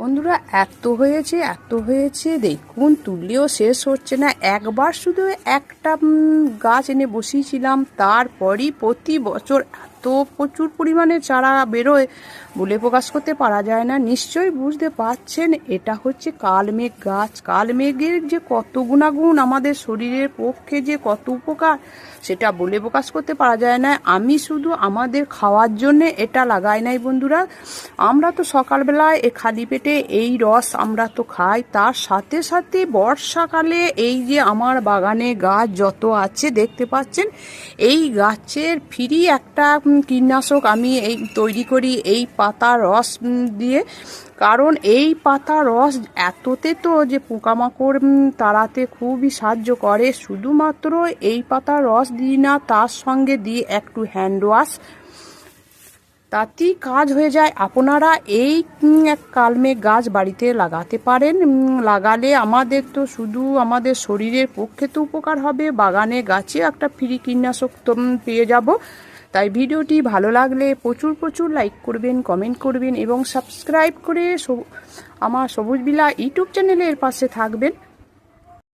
বন্ধুরা এত হয়েছে দেখুন, তুললেও শেষ হচ্ছে না। একবার শুধু একটা গাছ এনে বসিয়েছিলাম, তারপরই প্রতি বছর এত প্রচুর পরিমাণে চারা বেরোয়, বলে প্রকাশ করতে পারা যায় না। নিশ্চয়ই বুঝতে পারছেন, এটা হচ্ছে কালমেঘ গাছ। কালমেঘের যে কত গুণাগুণ, আমাদের শরীরের পক্ষে যে কত উপকার, সেটা বলে প্রকাশ করতে পারা যায় না। আমি শুধু আমাদের খাওয়ার জন্যে এটা লাগাই নাই বন্ধুরা। আমরা তো সকালবেলায় খালি পেটে এই রস আমরা তো খাই, তার সাথে সাথে বর্ষাকালে এই যে আমার বাগানে গাছ যত আছে দেখতে পাচ্ছেন, এই গাছের ফ্রি একটা কীটনাশক আমি এই তৈরি করি এই পাতা রস দিয়ে। কারণ এই পাতা রস এততে তো যে পোকামাকড় তাড়াতে খুবই সাহায্য করে। শুধুমাত্র এই পাতা রস দিই না, তার সঙ্গে দিই একটু হ্যান্ড ওয়াশ, তাতেই কাজ হয়ে যায়। আপনারা এই কালমেঘ গাছ বাড়িতে লাগাতে পারেন। লাগালে আমাদের তো শুধু আমাদের শরীরের পক্ষে তো উপকার হবে, বাগানে গাছে একটা ফ্রি কীটনাশক তো পেয়ে যাব। তাই ভিডিওটি ভালো লাগলে প্রচুর লাইক করবেন, কমেন্ট করবেন এবং সাবস্ক্রাইব করে আমার সবুজ বিলা ইউটিউব চ্যানেলের পাশে থাকবেন।